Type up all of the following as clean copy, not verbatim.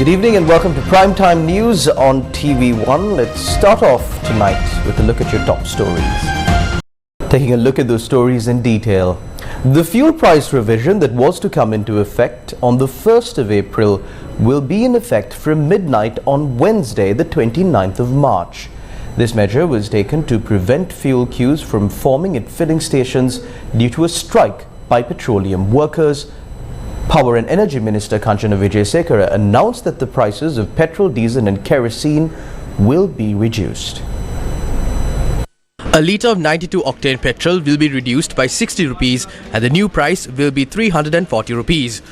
Good evening and welcome to Primetime News on TV1. Let's start off tonight with a look at your top stories. Taking a look at those stories in detail. The fuel price revision that was to come into effect on the 1st of April will be in effect from midnight on Wednesday, the 29th of March. This measure was taken to prevent fuel queues from forming at filling stations due to a strike by petroleum workers. Power and Energy Minister Kanchana Vijayasekara announced that the prices of petrol, diesel and kerosene will be reduced. A litre of 92-octane petrol will be reduced by 60 rupees and the new price will be 340 rupees.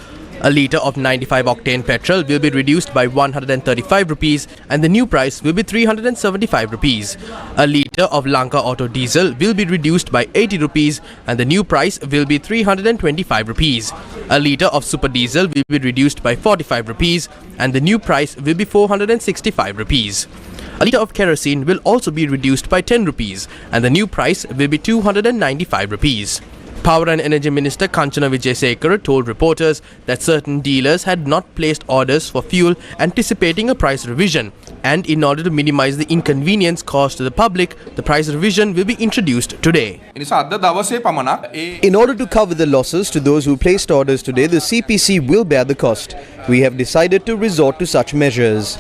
A litre of 95-octane petrol will be reduced by 135 rupees and the new price will be 375 rupees. A litre of Lanka auto diesel will be reduced by 80 rupees and the new price will be 325 rupees. A litre of super diesel will be reduced by 45 rupees and the new price will be 465 rupees. A litre of kerosene will also be reduced by 10 rupees and the new price will be 295 rupees. Power and Energy Minister Kanchana Vijayasekara told reporters that certain dealers had not placed orders for fuel anticipating a price revision, and in order to minimize the inconvenience caused to the public, the price revision will be introduced today. In order to cover the losses to those who placed orders today, the CPC will bear the cost. We have decided to resort to such measures.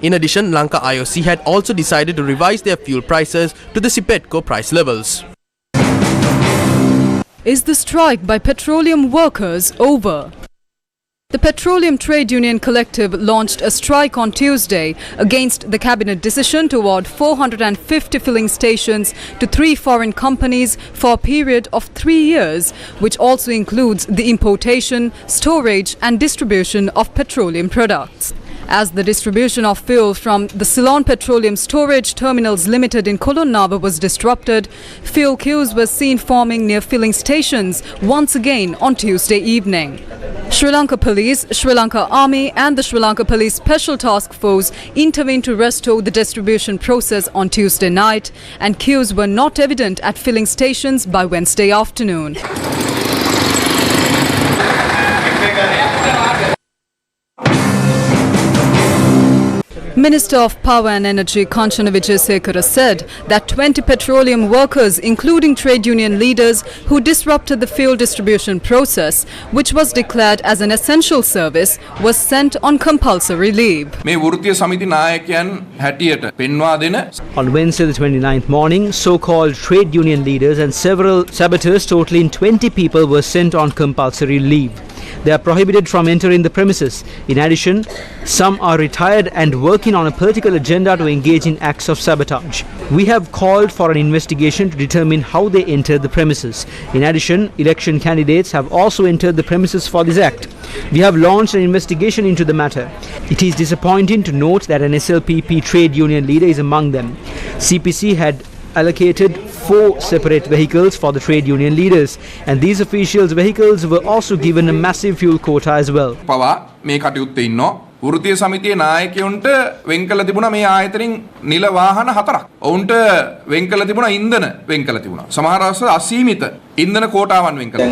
In addition, Lanka IOC had also decided to revise their fuel prices to the CPETCO price levels. Is the strike by petroleum workers over? The Petroleum Trade Union Collective launched a strike on Tuesday against the cabinet decision to award 450 filling stations to 3 foreign companies for a period of 3 years, which also includes the importation, storage and distribution of petroleum products. As the distribution of fuel from the Ceylon Petroleum Storage Terminals Limited in Kolonnava was disrupted, fuel queues were seen forming near filling stations once again on Tuesday evening. Sri Lanka Police, Sri Lanka Army and the Sri Lanka Police Special Task Force intervened to restore the distribution process on Tuesday night, and queues were not evident at filling stations by Wednesday afternoon. Minister of Power and Energy Kanchana Vijayasekara said that 20 petroleum workers, including trade union leaders who disrupted the fuel distribution process, which was declared as an essential service, was sent on compulsory leave. On Wednesday the 29th morning, so-called trade union leaders and several saboteurs totaling 20 people were sent on compulsory leave. They are prohibited from entering the premises. In addition, some are retired and working on a political agenda to engage in acts of sabotage. We have called for an investigation to determine how they entered the premises. In addition, election candidates have also entered the premises for this act. We have launched an investigation into the matter. It is disappointing to note that an SLPP trade union leader is among them. CPC had allocated 4 separate vehicles for the trade union leaders, and these officials' vehicles were also given a massive fuel quota as well. වෘත්තීය සමිතියේ නායකයන්ට වෙන් කළ තිබුණා මේ ආයතනින් නිල වාහන 4ක්. ඔවුන්ට වෙන් කළ තිබුණා ඉන්ධන වෙන් කළ තිබුණා. සමහර අවස්ථා අසීමිත ඉන්ධන කෝටාවන් වෙන් කළා.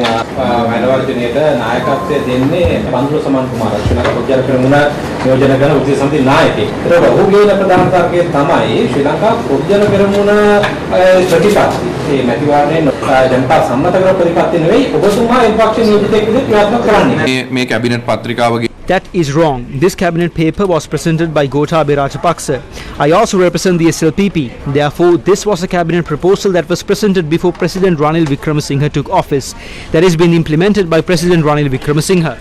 මැලවර්ජනයේට නායකත්වය දෙන්නේ පන්දුල සමන් කුමාර ශ්‍රී ලංකා පොඩ්ඩක් පෙරමුණ නියෝජනය කරන වෘත්තීය සමිතියේ නායකයෙක්. ඒක ඔහුගේ ප්‍රධාන තාර්ගය තමයි ශ්‍රී ලංකා පොඩ්ඩක් පෙරමුණ ප්‍රතිපත්ති. මේ මැතිවරණයේ ජනතා සම්මත කර ප්‍රතිපත්ති නෙවෙයි ඔබතුමා ඒ පක්ෂ නියෝජිතයෙක් විදිහට ක්‍රියාත්මක කරන්නේ. මේ cabinet පත්‍රිකාවගේ That is wrong. This cabinet paper was presented by Gotabaya Rajapaksa. I also represent the SLPP. Therefore, this was a cabinet proposal that was presented before President Ranil Wickremesinghe took office. That has been implemented by President Ranil Wickremesinghe.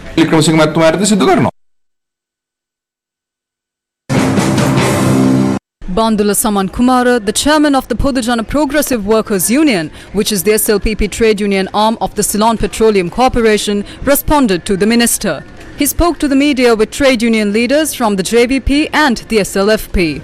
Bandula Saman Kumara, the chairman of the Podujana Progressive Workers Union, which is the SLPP trade union arm of the Ceylon Petroleum Corporation, responded to the minister. He spoke to the media with trade union leaders from the JVP and the SLFP.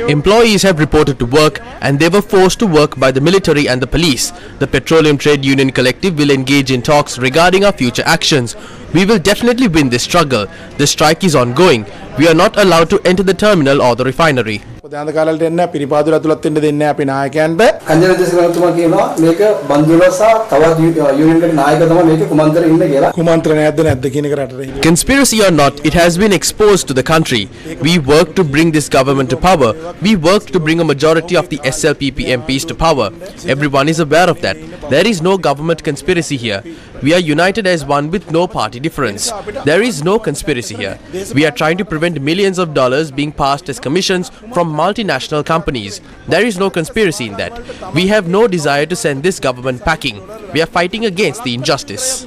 Employees have reported to work and they were forced to work by the military and the police. The Petroleum Trade Union Collective will engage in talks regarding our future actions. We will definitely win this struggle. The strike is ongoing. We are not allowed to enter the terminal or the refinery. ප්‍රධාන කාලවලට එන්න පිරිපාදුර ඇතුළත් වෙන්න දෙන්නේ නැහැ අපි නායකයන්ට. කන්ජරජසිකතුමා කියනවා මේක බන්දුල සහ තවත් යුනියන් එකේ නායක තමයි මේක කුමන්ත්‍රණය ඉන්නේ කියලා. කුමන්ත්‍රණයක්ද නැද්ද කියන එක රටට. Conspiracy or not, it has been exposed to the country. We work to bring this government to power. We work to bring a majority of the SLPP MPs to power. Everyone is aware of that. There is no government conspiracy here. We are united as one with no party difference. There is no conspiracy here. We are trying to prevent millions of dollars being passed as commissions from multinational companies. There is no conspiracy in that. We have no desire to send this government packing. We are fighting against the injustice.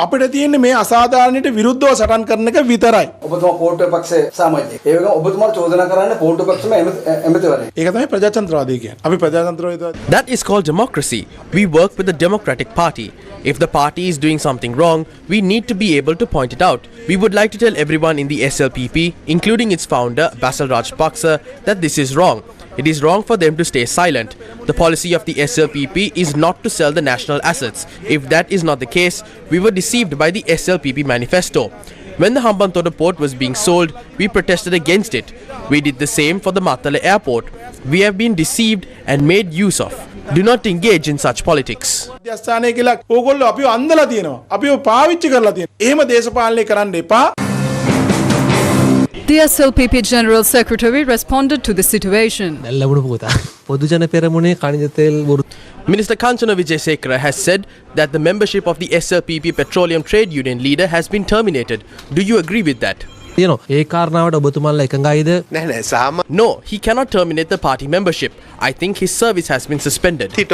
අපිට තියෙන්නේ මේ අසාධාරණයට විරුද්ධව සටන් කරන එක විතරයි. ඔබතුමා පොල්ටෝ පක්ෂයේ සමාජිකයෙක්. ඒ වගේම ඔබතුමා චෝදනා කරන්නේ පොල්ටෝ පක්ෂයේ එමෙතිවරයෙක්. ඒක තමයි ප්‍රජාතන්ත්‍රවාදී කියන්නේ. අපි ප්‍රජාතන්ත්‍රවාදී. That is called democracy. We work with the Democratic Party. If the party is doing something wrong, we need to be able to point it out. We would like to tell everyone in the SLPP, including its founder Basil Rajapaksa, that this is wrong. It is wrong for them to stay silent. The policy of the SLPP is not to sell the national assets. If that is not the case, we were deceived by the SLPP manifesto. When the Hambantota port was being sold, we protested against it. We did the same for the Matala airport. We have been deceived and made use of. Do not engage in such politics. මධ්‍යස්ථානයේ කියලා ඕගොල්ලෝ අපිව අන්දලා තියෙනවා. අපිව පාවිච්චි කරලා තියෙනවා. එහෙම දේශපාලනය කරන්න එපා. The SLPP General Secretary responded to the situation. Minister Kanchana Vijayasekara has said that the membership of the SLPP Petroleum Trade Union leader has been terminated. Do you agree with that? No, he cannot terminate the party membership. I think his service has been suspended. We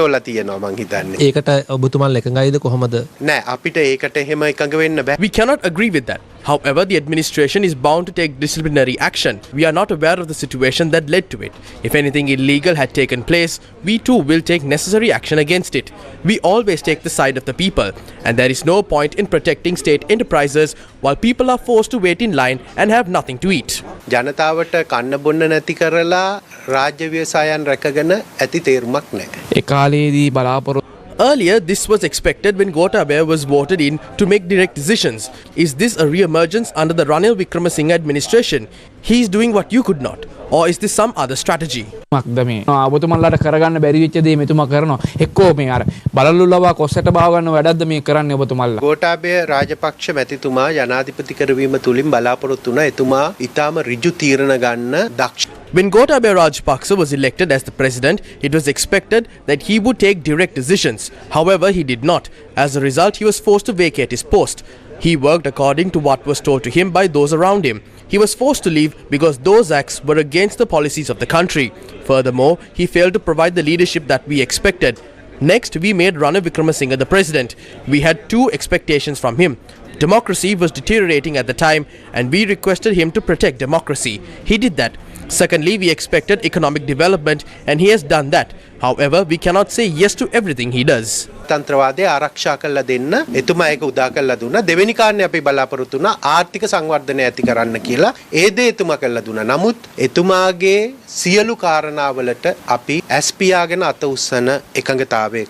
cannot agree with that. However, the administration is bound to take disciplinary action. We are not aware of the situation that led to it. If anything illegal had taken place, we too will take necessary action against it. We always take the side of the people, and there is no point in protecting state enterprises while people are forced to wait in line and have nothing to eat. ජනතාවට කන්න බොන්න නැති කරලා රාජ්‍ය ව්‍යවසායන් රැකගෙන ඇති තේරුමක් නැහැ. Earlier, this was expected when Gotabaya was voted in to make direct decisions. Is this a re-emergence under the Ranil Wickremesinghe administration? He is doing what you could not. Or is this some other strategy? ඔබතුමන්ලාට කරගන්න බැරි වෙච්ච දේ මෙතුමා කරනවා. එක්කෝ මේ අර බලල්ලුලවා කොස්සට බාව ගන්න වැඩක්ද මේ කරන්නේ ඔබතුමන්ලා? ගෝඨාභය රාජපක්ෂ මැතිතුමා ජනාධිපති කරවීම තුලින් බලාපොරොත්තු වුණා එතුමා ඊටාම ඍජු තීරණ ගන්න දක්ෂ. When Gotabaya Rajapaksa was elected as the president, it was expected that he would take direct decisions. However, he did not. As a result, he was forced to vacate his post. He worked according to what was told to him by those around him. He was forced to leave because those acts were against the policies of the country. Furthermore, he failed to provide the leadership that we expected. Next, we made Ranil Wickremesinghe the president. We had two expectations from him. Democracy was deteriorating at the time, and we requested him to protect democracy. He did that. Secondly, we expected economic development, and he has done that. However, we cannot say yes to everything he does. තන්ත්‍රවාදය ආරක්ෂා කරලා දෙන්න එතුමා ඒක උදා කරලා දුන්නා. දෙවෙනි කාරණේ අපි බලාපොරොත්තු වුණා ආර්ථික සංවර්ධනය ඇති කරන්න කියලා. ඒ දේ එතුමා කළා දුන්නා. නමුත් එතුමාගේ සියලු කාරණාවලට අපි ඇස්පියාගෙන අත උස්සන එකඟතාවය.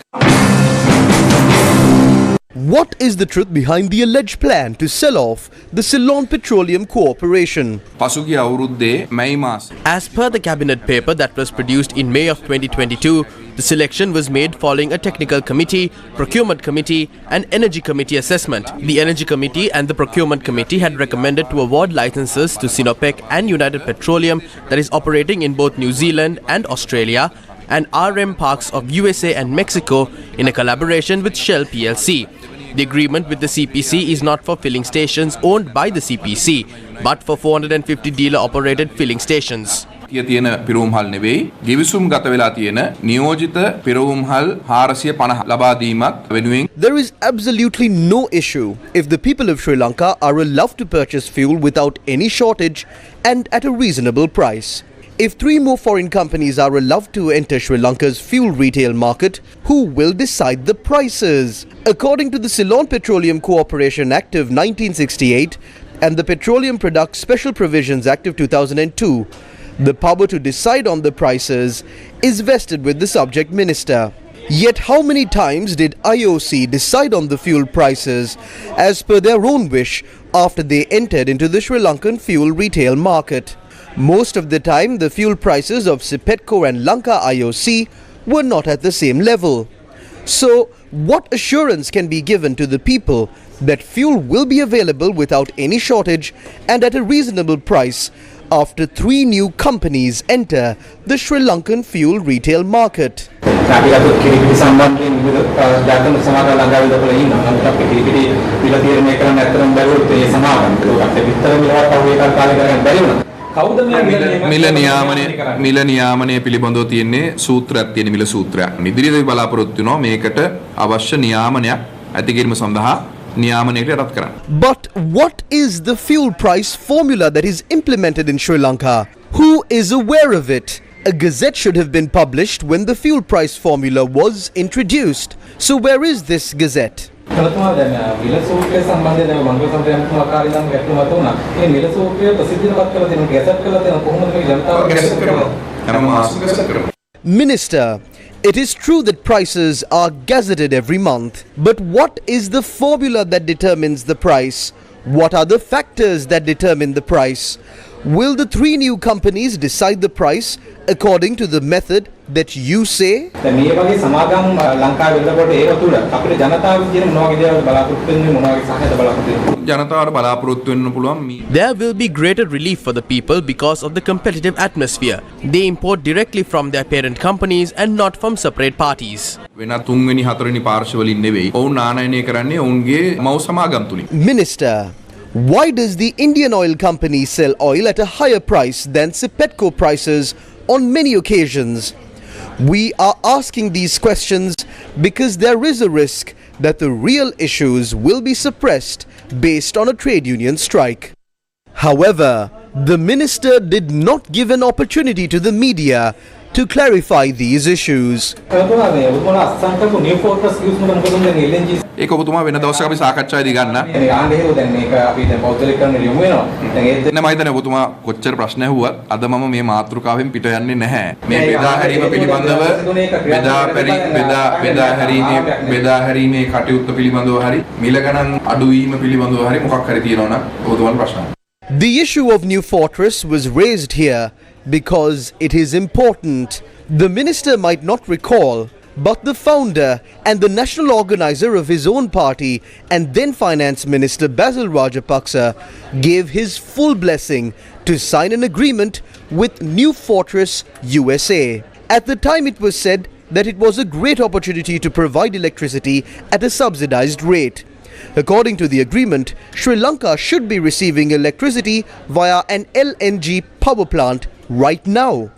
What is the truth behind the alleged plan to sell off the Ceylon Petroleum Corporation? පසුගිය අවුරුද්දේ මැයි මාස. As per the cabinet paper that was produced in May of 2022, the selection was made following a technical committee, procurement committee and energy committee assessment. The energy committee and the procurement committee had recommended to award licenses to Sinopec and United Petroleum that is operating in both New Zealand and Australia and RM Parks of USA and Mexico in a collaboration with Shell PLC. The agreement with the CPC is not for filling stations owned by the CPC, but for 450 dealer-operated filling stations. තියෙන පිරවුම්හල් නෙවෙයි ගිවිසුම් ගත වෙලා තියෙන නියෝජිත පිරවුම්හල් 450 ලබා දීමක් වෙනුවෙන්. There is absolutely no issue if the people of Sri Lanka are allowed to purchase fuel without any shortage and at a reasonable price. If 3 more foreign companies are allowed to enter Sri Lanka's fuel retail market, who will decide the prices? According to the Ceylon Petroleum Corporation Act of 1968 and the Petroleum Products Special Provisions Act of 2002, the power to decide on the prices is vested with the subject minister. Yet how many times did IOC decide on the fuel prices as per their own wish after they entered into the Sri Lankan fuel retail market? Most of the time, the fuel prices of Sipetco and Lanka IOC were not at the same level. So, what assurance can be given to the people that fuel will be available without any shortage and at a reasonable price after 3 new companies enter the Sri Lankan fuel retail market? මිල නියාමනය පිළිබඳව තියෙන්නේ සූත්‍රයක් තියෙන මිල සූත්‍රයක්. ඉදිරියේදී බලාපොරොත්තු වෙනවා මේකට අවශ්‍ය නියාමනයක් ඇති කිරීම සඳහා නියාමනයකට යටත් කරන්න. But what is the fuel price formula that is implemented in Sri Lanka? Who is aware of it? A gazette should have been published when the fuel price formula was introduced. So where is this gazette? Minister, it is true that prices are gazetted every month, but what is the formula that determines the price? What are the factors that determine the price? Will the 3 new companies decide the price according to the method that you say? There will be greater relief for the people because of the competitive atmosphere. They import directly from their parent companies and not from separate parties. Minister, why does the Indian oil company sell oil at a higher price than Sipetco prices on many occasions? We are asking these questions because there is a risk that the real issues will be suppressed based on a trade union strike. However, the minister did not give an opportunity to the media to clarify these issues. ඒක ඔබතුමා වෙන දවසක අපි සාකච්ඡාවේදී ගන්න. මම හිතන්නේ ඔබතුමා කොච්චර ප්‍රශ්න ඇහුවත් අද මම මේ මාතෘකාවෙන් පිට යන්නේ නැහැ. මේ බෙදා හැරීම පිළිබඳව බෙදා හැරීමේ කටයුත්ත පිළිබඳව හරි මිල ගණන් අඩු වීම පිළිබඳව හරි මොකක් හරි තියෙනවා නම් ඔබතුමාට ප්‍රශ්න. The issue of New Fortress was raised here because it is important. The minister might not recall, but the founder and the national organizer of his own party and then finance minister Basil Rajapaksa gave his full blessing to sign an agreement with New Fortress USA. At the time it was said that it was a great opportunity to provide electricity at a subsidized rate. According to the agreement, Sri Lanka should be receiving electricity via an LNG power plant right now.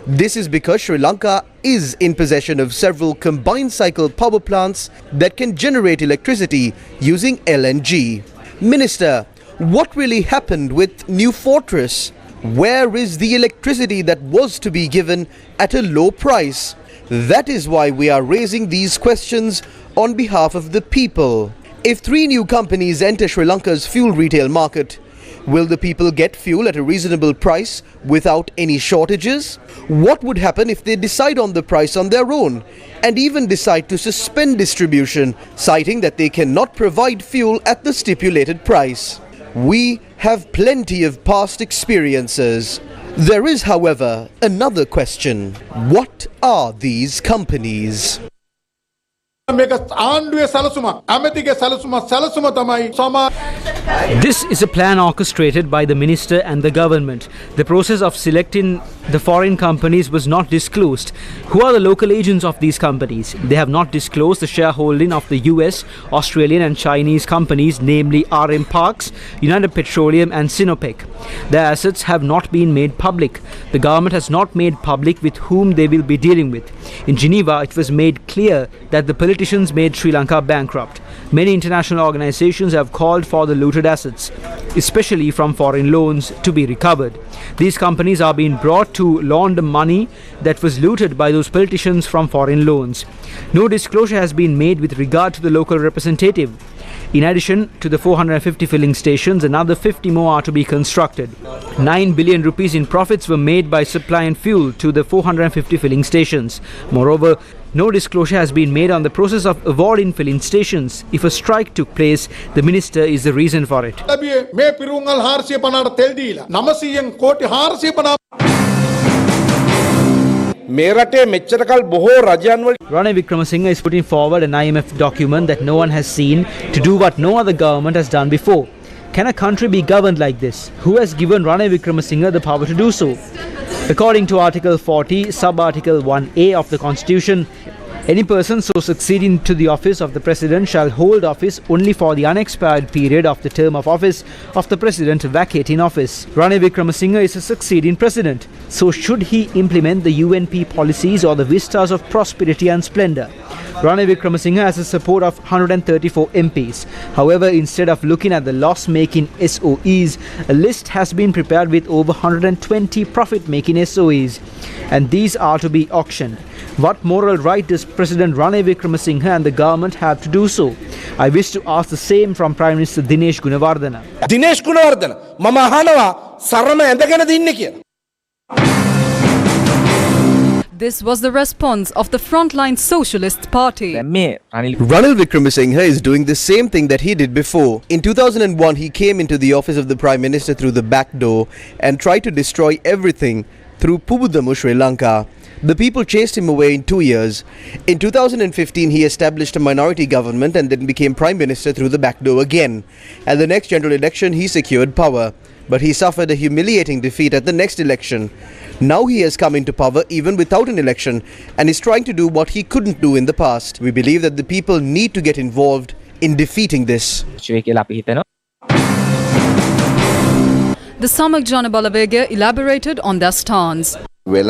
This is because Sri Lanka is in possession of several combined cycle power plants that can generate electricity using LNG. Minister, what really happened with New Fortress? Where is the electricity that was to be given at a low price? That is why we are raising these questions on behalf of the people. If 3 new companies enter Sri Lanka's fuel retail market, will the people get fuel at a reasonable price without any shortages? What would happen if they decide on the price on their own and even decide to suspend distribution, citing that they cannot provide fuel at the stipulated price? We have plenty of past experiences. There is, however, another question. What are these companies? This is a plan orchestrated by the minister and the government. The process of selecting the foreign companies was not disclosed. Who are the local agents of these companies? They have not disclosed the shareholding of the US, Australian and Chinese companies, namely RM Parks, United Petroleum and Sinopec. Their assets have not been made public. The government has not made public with whom they will be dealing with. In Geneva, it was made clear that the politicians made Sri Lanka bankrupt. Many international organizations have called for the looted assets, especially from foreign loans, to be recovered. These companies are being brought to launder money that was looted by those politicians from foreign loans. No disclosure has been made with regard to the local representative. In addition to the 450 filling stations, another 50 more are to be constructed. 9 billion rupees in profits were made by supplying fuel to the 450 filling stations. Moreover, no disclosure has been made on the process of awarding filling stations. If a strike took place, the minister is the reason for it. Ranil Wickremesinghe is putting forward an IMF document that no one has seen to do what no other government has done before. Can a country be governed like this? Who has given Ranil Wickremesinghe the power to do so? According to Article 40, Sub-Article 1A of the Constitution, any person so succeeding to the office of the President shall hold office only for the unexpired period of the term of office of the President vacating office. Ranil Wickremesinghe is a succeeding President, so should he implement the UNP policies or the vistas of prosperity and splendour? Ranil Wickremesinghe has the support of 134 MPs. However, instead of looking at the loss-making SOEs, a list has been prepared with over 120 profit-making SOEs, and these are to be auctioned. What moral right does President Ranil Wickremesinghe and the government have to do so? I wish to ask the same from Prime Minister Dinesh Gunawardena. Dinesh Gunawardena, mama ahanawa sarama endagena dinne kiyala. This was the response of the Frontline Socialist Party. Ranil Wickremesinghe is doing the same thing that he did before. In 2001, he came into the office of the Prime Minister through the back door and tried to destroy everything through Pubudamu, Sri Lanka. The people chased him away in 2 years. In 2015, he established a minority government and then became Prime Minister through the back door again. At the next general election, he secured power. But he suffered a humiliating defeat at the next election. Now he has come into power even without an election and is trying to do what he couldn't do in the past. We believe that the people need to get involved in defeating this. The Samak Jana Balawegya elaborated on their stance. We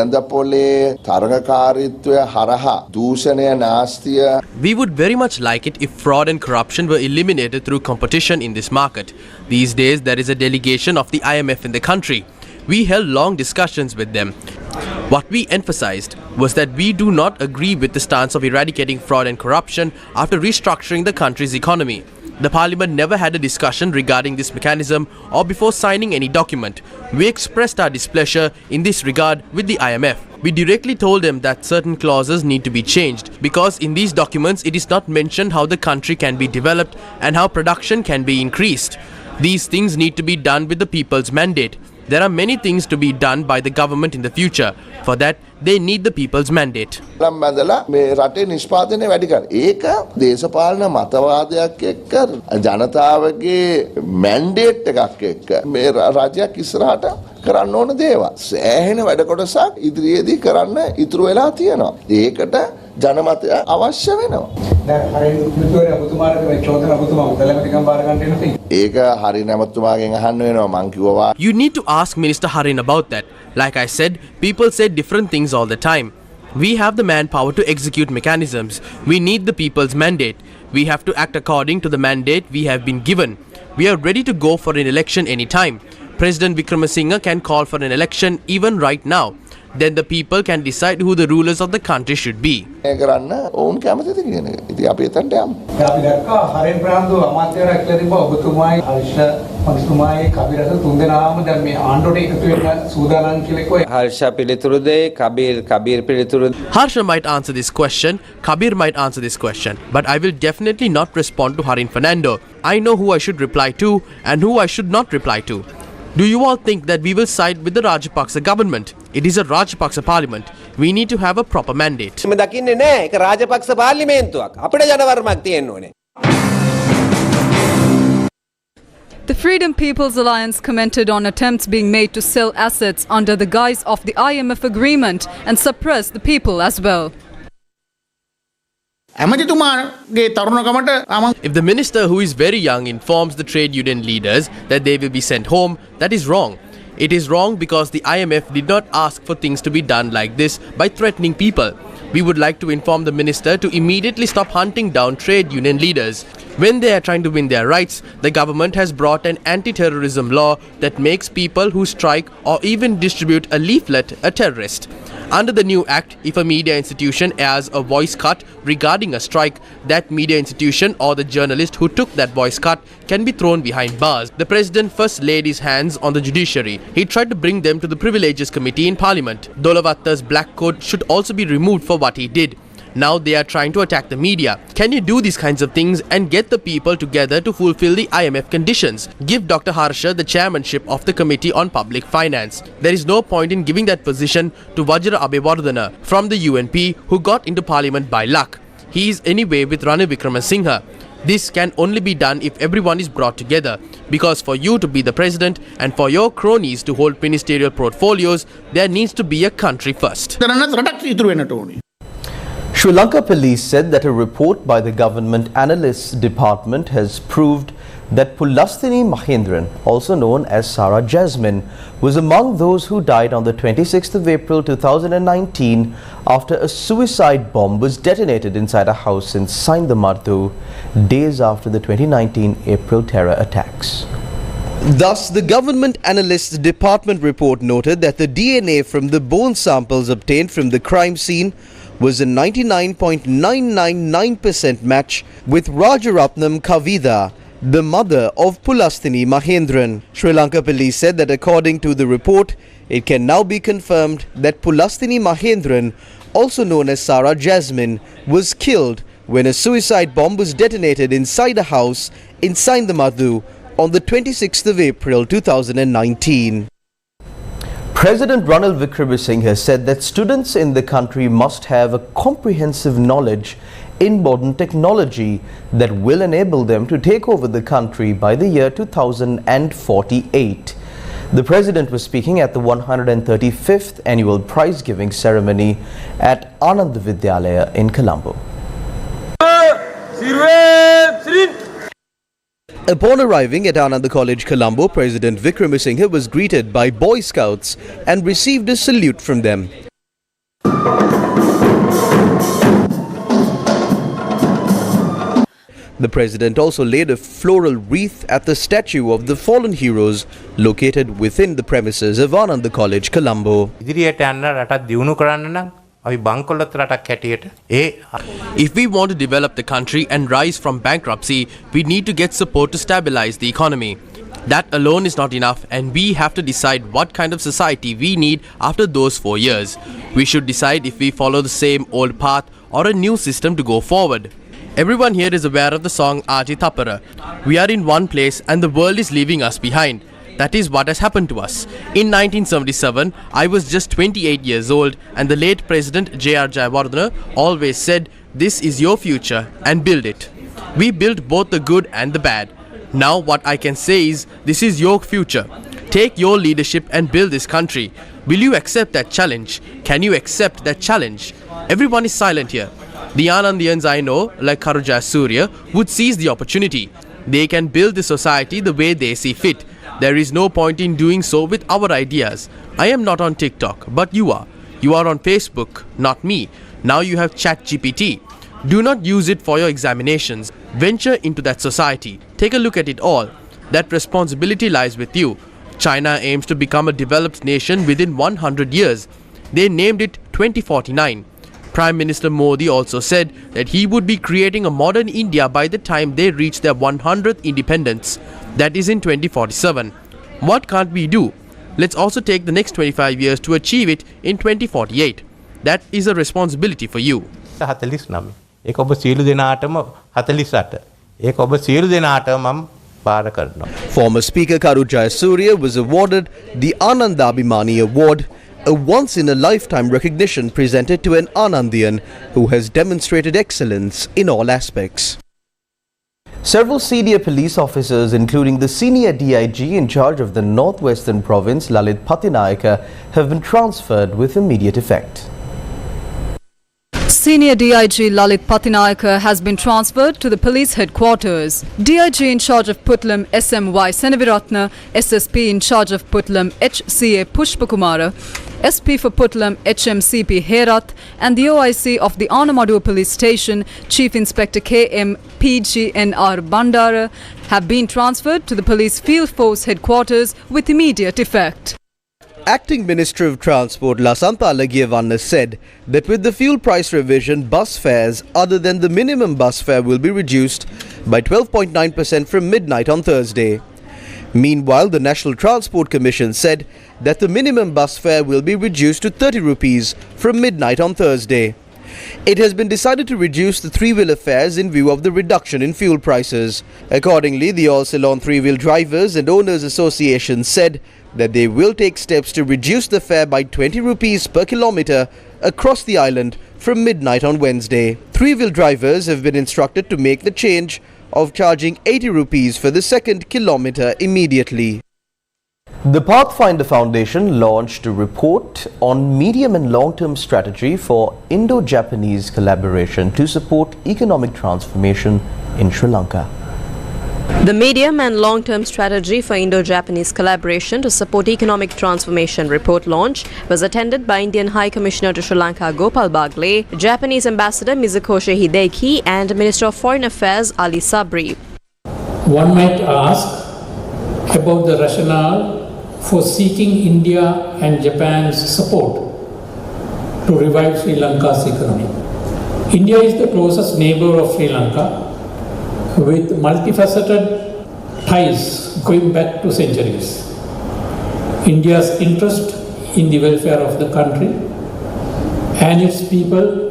would very much like it if fraud and corruption were eliminated through competition in this market. These days, there is a delegation of the IMF in the country. We held long discussions with them. What we emphasized was that we do not agree with the stance of eradicating fraud and corruption after restructuring the country's economy. The Parliament never had a discussion regarding this mechanism or before signing any document. We expressed our displeasure in this regard with the IMF. We directly told them that certain clauses need to be changed because in these documents it is not mentioned how the country can be developed and how production can be increased. These things need to be done with the people's mandate. There are many things to be done by the government in the future. For that, they need the people's mandate. කරන්න ඕන දේවල් සෑහෙන වැඩ කොටසක් ඉදිරියේදී කරන්න ඉතුරු වෙලා තියෙනවා. ඒකට ජනමතය අවශ්‍ය වෙනවා. දැන් හරිය මුතුමා ඔබතුමාට මේ චෝදන ඔබතුමා මුදලමටිකම් බාර ගන්න එනවා. ඒක හරිය නැමතුමාගෙන් අහන්න වෙනවා මං කිව්වා. You need to ask Minister Harin about that. Like I said, people say different things all the time. We have the manpower to execute mechanisms. We need the people's mandate. We have to act according to the mandate we have been given. We are ready to go for an election anytime. President Wickremesinghe can call for an election even right now. Then the people can decide who the rulers of the country should be. කරන්න ඕන් කැමතිද කියන එක. ඉතින් අපි එතනට යමු. අපි දැක්කා හරින් ප්‍රාන්දු අමාත්‍යවරයා කියලා තිබ්බා ඔබතුමායි හර්ෂ මන්ත්‍රීතුමායි කබීරස තුන්දෙනාම දැන් මේ ආණ්ඩුවට එකතු වෙන්න සූදානම් කියලා කිව්වා. හර්ෂ පිළිතුරු දෙයි කබීර් පිළිතුරු. Harsha might answer this question, Kabir might answer this question, but I will definitely not respond to Harin Fernando. I know who I should reply to and who I should not reply to. Do you all think that we will side with the Rajapaksa government? It is a Rajapaksa parliament. We need to have a proper mandate. මම දකින්නේ නෑ ඒක රාජපක්ෂ පාර්ලිමේන්තුවක්. අපිට ජනවර්මක් තියෙන්න ඕනේ. The Freedom People's Alliance commented on attempts being made to sell assets under the guise of the IMF agreement and suppress the people as well. If the minister, who is very young, informs the trade union leaders that they will be sent home, that is wrong. It is wrong because the IMF did not ask for things to be done like this by threatening people. We would like to inform the minister to immediately stop hunting down trade union leaders. When they are trying to win their rights, the government has brought an anti-terrorism law that makes people who strike or even distribute a leaflet a terrorist. Under the new act, if a media institution airs a voice cut regarding a strike, that media institution or the journalist who took that voice cut can be thrown behind bars. The president first laid his hands on the judiciary. He tried to bring them to the Privileges Committee in Parliament. Dolawatta's black coat should also be removed for what he did. Now they are trying to attack the media. Can you do these kinds of things and get the people together to fulfill the IMF conditions? Give Dr. Harsha the chairmanship of the Committee on Public Finance. There is no point in giving that position to Vajra Abewardena from the UNP, who got into parliament by luck. He is anyway with Ranil Wickremesinghe. This can only be done if everyone is brought together, because for you to be the president and for your cronies to hold ministerial portfolios, there needs to be a country first. Sri Lanka police said that a report by the Government Analysts Department has proved that Pulastini Mahendran, also known as Sarah Jasmine, was among those who died on the 26th of April 2019 after a suicide bomb was detonated inside a house in Saindamarthu, days after the 2019 April terror attacks. Thus, the Government Analysts Department report noted that the DNA from the bone samples obtained from the crime scene was a 99.999% match with Rajaratnam Kavida, the mother of Pulastini Mahendran. Sri Lanka police said that according to the report, it can now be confirmed that Pulastini Mahendran, also known as Sarah Jasmine, was killed when a suicide bomb was detonated inside a house in Saindamarthu on the 26th of April 2019. President Ranil Wickremesinghe said that students in the country must have a comprehensive knowledge in modern technology that will enable them to take over the country by the year 2048. The president was speaking at the 135th annual prize-giving ceremony at Anand Vidyalaya in Colombo. Upon arriving at Ananda College, Colombo, President Wickremesinghe was greeted by Boy Scouts and received a salute from them. The president also laid a floral wreath at the statue of the fallen heroes located within the premises of Ananda College, Colombo. If we want to develop the country and rise from bankruptcy, we need to get support to stabilize the economy. That alone is not enough, and we have to decide what kind of society we need after those 4 years. We should decide if we follow the same old path or a new system to go forward. Everyone here is aware of the song Aji Thapara. We are in one place and the world is leaving us behind. That is what has happened to us. In 1977, I was just 28 years old, and the late President J.R. Jayawardena always said, "This is your future and build it." We built both the good and the bad. Now what I can say is, this is your future. Take your leadership and build this country. Will you accept that challenge? Can you accept that challenge? Everyone is silent here. The Anandians I know, like Karuja Surya, would seize the opportunity. They can build the society the way they see fit. There is no point in doing so with our ideas. I am not on TikTok, but you are. You are on Facebook, not me. Now you have ChatGPT. Do not use it for your examinations. Venture into that society. Take a look at it all. That responsibility lies with you. China aims to become a developed nation within 100 years. They named it 2049. Prime Minister Modi also said that he would be creating a modern India by the time they reach their 100th independence. That is in 2047. What can't we do? Let's also take the next 25 years to achieve it in 2048. That is a responsibility for you. Former Speaker Karujaya Surya was awarded the Anandabhimani Award, a once-in-a-lifetime recognition presented to an Anandian who has demonstrated excellence in all aspects. Several senior police officers, including the senior DIG in charge of the Northwestern Province, Lalit Patinayaka, have been transferred with immediate effect. Senior DIG Lalit Patinayaka has been transferred to the police headquarters. DIG in charge of Putlam SMY Senaviratna, SSP in charge of Putlam HCA Pushpakumara, SP for Putlam HMCP Herat, and the OIC of the Anamadu Police Station, Chief Inspector KM PGNR Bandara, have been transferred to the police field force headquarters with immediate effect. Acting Minister of Transport Lanka said that with the fuel price revision, bus fares other than the minimum bus fare will be reduced by 12.9% from midnight on Thursday. Meanwhile, the National Transport Commission said that the minimum bus fare will be reduced to 30 rupees from midnight on Thursday. It has been decided to reduce the three-wheeler fares in view of the reduction in fuel prices. Accordingly, the All Ceylon Three-Wheel Drivers and Owners Association said that they will take steps to reduce the fare by 20 rupees per kilometre across the island from midnight on Wednesday. Three-wheel drivers have been instructed to make the change of charging 80 rupees for the second kilometre immediately. The Pathfinder Foundation launched a report on medium and long-term strategy for Indo-Japanese collaboration to support economic transformation in Sri Lanka. The medium and long-term strategy for Indo-Japanese collaboration to support economic transformation report launch was attended by Indian High Commissioner to Sri Lanka Gopal Bagle, Japanese Ambassador Mizukoshe Hideki and Minister of Foreign Affairs Ali Sabri. One might ask about the rationale for seeking India and Japan's support to revive Sri Lanka's economy. India is the closest neighbor of Sri Lanka with multifaceted ties going back to centuries. India's interest in the welfare of the country and its people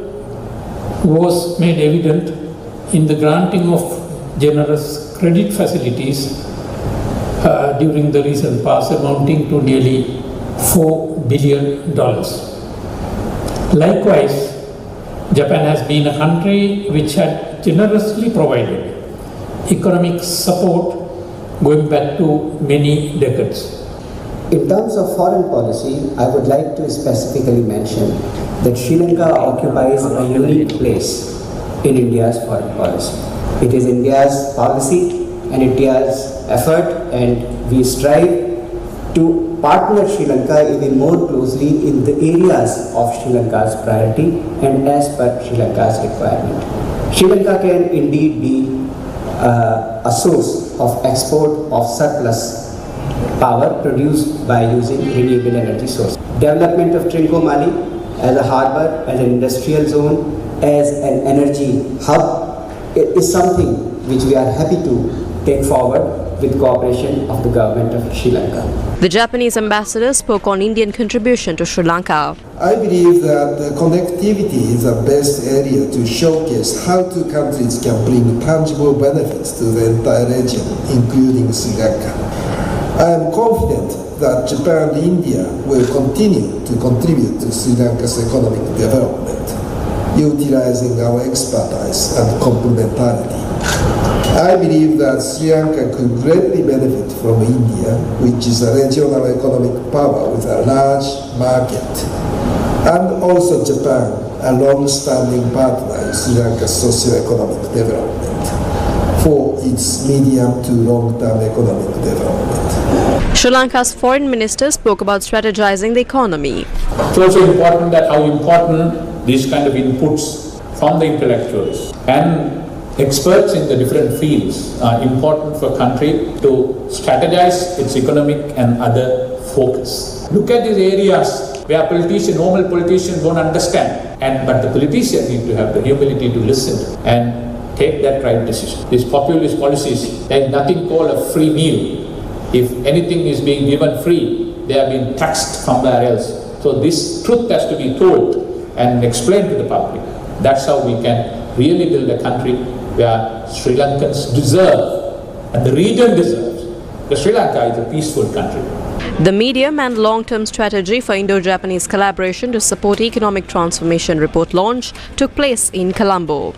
was made evident in the granting of generous credit facilities during the recent past, amounting to nearly $4 billion. Likewise, Japan has been a country which had generously provided economic support going back to many decades. In terms of foreign policy, I would like to specifically mention that Sri Lanka occupies a unique place in India's foreign policy. It is India's policy and India's effort, and we strive to partner Sri Lanka even more closely in the areas of Sri Lanka's priority and as per Sri Lanka's requirement. Sri Lanka can indeed be a source of export of surplus power produced by using renewable energy sources. Development of Trincomalee as a harbour, as an industrial zone, as an energy hub is something which we are happy to take forward with cooperation of the government of Sri Lanka. The Japanese ambassador spoke on Indian contribution to Sri Lanka. I believe that the connectivity is the best area to showcase how two countries can bring tangible benefits to the entire region, including Sri Lanka. I am confident that Japan and India will continue to contribute to Sri Lanka's economic development, utilizing our expertise and complementarity. I believe that Sri Lanka could greatly benefit from India, which is a regional economic power with a large market, and also Japan, a long-standing partner in Sri Lanka's socio-economic development for its medium to long-term economic development. Sri Lanka's foreign minister spoke about strategizing the economy. It's also important that how important these kind of inputs from the intellectuals and experts in the different fields are important for a country to strategize its economic and other focus. Look at these areas where normal politicians won't understand, but the politicians need to have the humility to listen and take that right decision. These populist policies, there is nothing called a free meal. If anything is being given free, they are being taxed somewhere else. So this truth has to be told and explained to the public. That's how we can really build a country where Sri Lankans deserve, and the region deserves. Because Sri Lanka is a peaceful country. The medium and long-term strategy for Indo-Japanese collaboration to support economic transformation report launch took place in Colombo.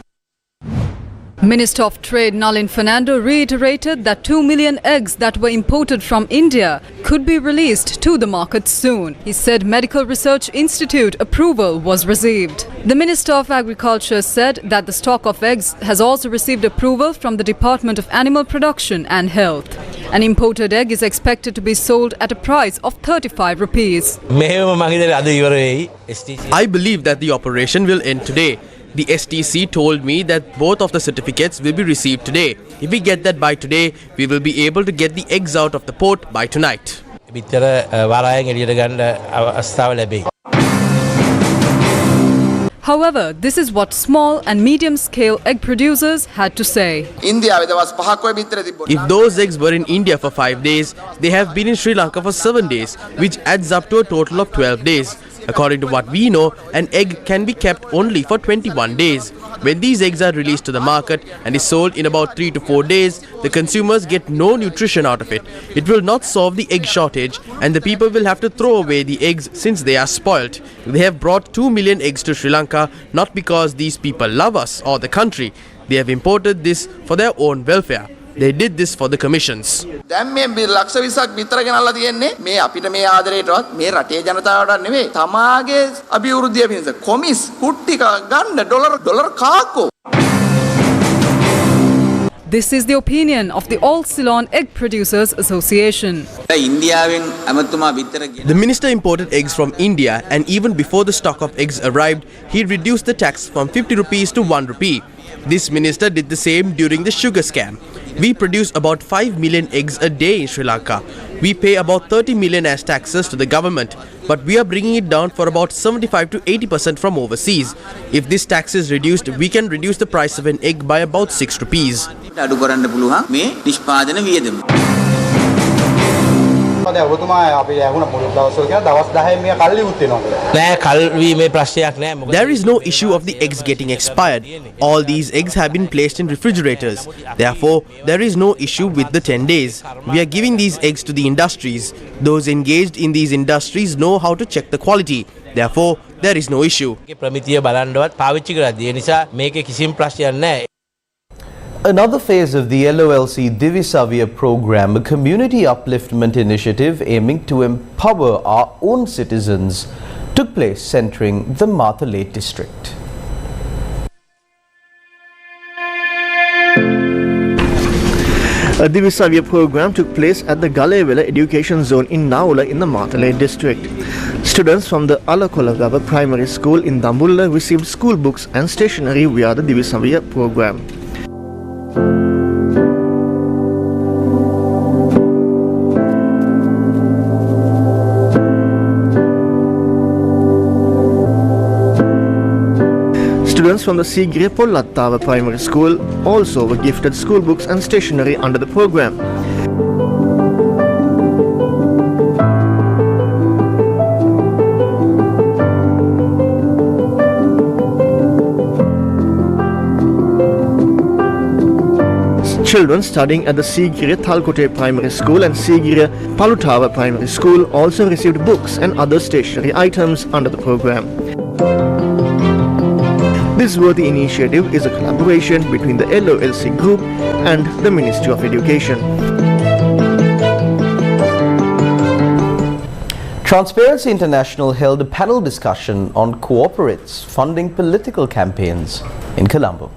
Minister of Trade Nalin Fernando reiterated that 2 million eggs that were imported from India could be released to the market soon. He said Medical Research Institute approval was received. The Minister of Agriculture said that the stock of eggs has also received approval from the Department of Animal Production and Health. An imported egg is expected to be sold at a price of 35 rupees. I believe that the operation will end today. The STC told me that both of the certificates will be received today. If we get that by today, we will be able to get the eggs out of the port by tonight. However, this is what small and medium-scale egg producers had to say. If those eggs were in India for 5 days, they have been in Sri Lanka for 7 days, which adds up to a total of 12 days. According to what we know, an egg can be kept only for 21 days. When these eggs are released to the market and is sold in about 3 to 4 days, the consumers get no nutrition out of it. It will not solve the egg shortage, and the people will have to throw away the eggs since they are spoilt. They have brought 2 million eggs to Sri Lanka, not because these people love us or the country. They have imported this for their own welfare. They did this for the commissions. දැන් මේ ලක්ෂ 20ක් විතර ගෙනල්ලා තියෙන්නේ මේ අපිට මේ ආදරේටවත් මේ රටේ ජනතාවට නෙවෙයි තමාගේ අභිවෘද්ධිය පිණිස කොමිස් කුට්ටි ගන්න dollar කාක්කෝ. This is the opinion of the All Ceylon Egg Producers Association. The minister imported eggs from India, and even before the stock of eggs arrived, he reduced the tax from 50 rupees to 1 rupee. This minister did the same during the sugar scam. We produce about 5 million eggs a day in Sri Lanka. We pay about 30 million as taxes to the government, but we are bringing it down for about 75 to 80% from overseas. If this tax is reduced, we can reduce the price of an egg by about 6 rupees. දැන් ඔබතුමා අපි ඇහුණ මුළු දවසක කියලා දවස් 10න් මේක කල්ලි උත් වෙනවා. There is no issue of the eggs getting expired. All these eggs have been placed in refrigerators. Therefore, there is no issue with the 10 days. We are giving these eggs to the industries. Those engaged in these industries know how to check the quality. Therefore, there is no issue. Another phase of the LOLC Divisavya program, a community upliftment initiative aiming to empower our own citizens, took place centering the Matale district. A Divisavya program took place at the Galewela Education Zone in Naula in the Matale district. Students from the Alakolagava Primary School in Dambulla received school books and stationery via the Divisavya program. Students from the Sigre Pollattava Primary School also were gifted school books and stationery under the program. Children studying at the Sigre Thalkote Primary School and Sigre Palutava Primary School also received books and other stationery items under the program. This worthy initiative is a collaboration between the LOLC group and the Ministry of Education. Transparency International held a panel discussion on cooperates funding political campaigns in Colombo.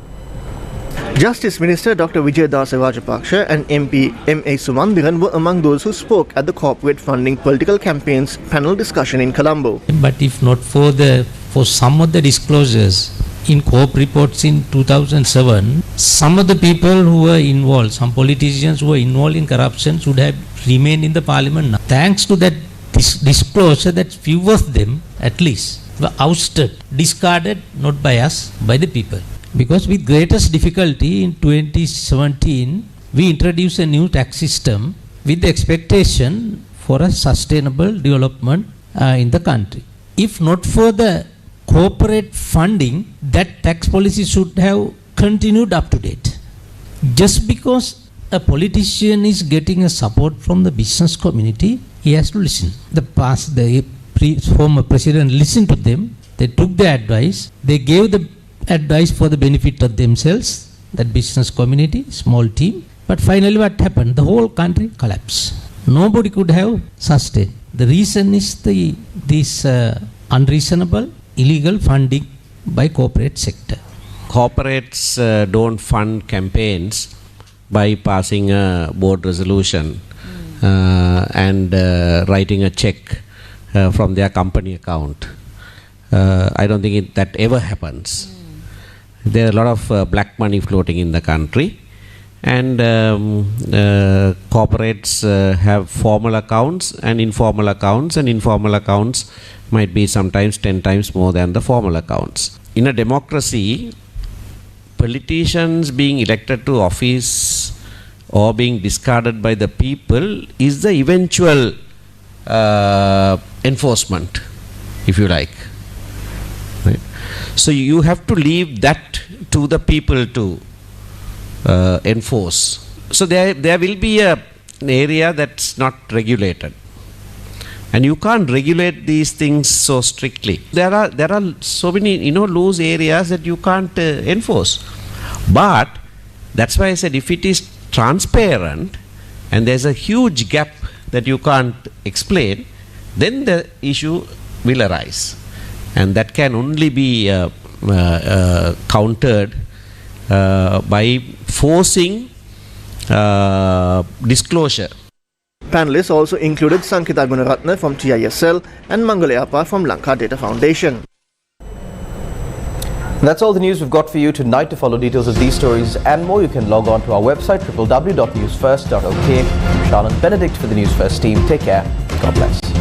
Justice Minister Dr. Vijayadasa Rajapaksa and MP M.A. Sumandiran were among those who spoke at the Corporate Funding Political Campaigns panel discussion in Colombo. But if not for some of the disclosures in COP reports in 2007, some of the people who were involved, some politicians who were involved in corruption should have remained in the parliament now. Thanks to that disclosure, that few of them at least were ousted, discarded, not by us, by the people. Because with greatest difficulty in 2017, we introduced a new tax system with the expectation for a sustainable development in the country. If not for the corporate funding, that tax policy should have continued up to date. Just because a politician is getting a support from the business community, he has to listen. The former president listened to them, they took the advice, they gave the advice for the benefit of themselves, that business community, small team. But finally what happened? The whole country collapsed. Nobody could have sustained. The reason is this unreasonable, illegal funding by corporate sector. Corporates don't fund campaigns by passing a board resolution and writing a check from their company account. I don't think that ever happens. There are a lot of black money floating in the country, and corporates have formal accounts and informal accounts, and informal accounts might be sometimes 10 times more than the formal accounts. In a democracy, politicians being elected to office or being discarded by the people is the eventual enforcement, if you like. Right? So you have to leave that to the people to enforce. So there will be an area that's not regulated, and you can't regulate these things so strictly. There are so many loose areas that you can't enforce. But that's why I said, if it is transparent and there's a huge gap that you can't explain, then the issue will arise, and that can only be countered by forcing disclosure. Panelists also included Sankita Gunaratne from TISL and Mangalayappa from Lanka Data Foundation. That's all the news we've got for you tonight. To follow details of these stories and more, you can log on to our website www.newsfirst.lk. I'm Charlotte Benedict for the Newsfirst team. Take care. God bless.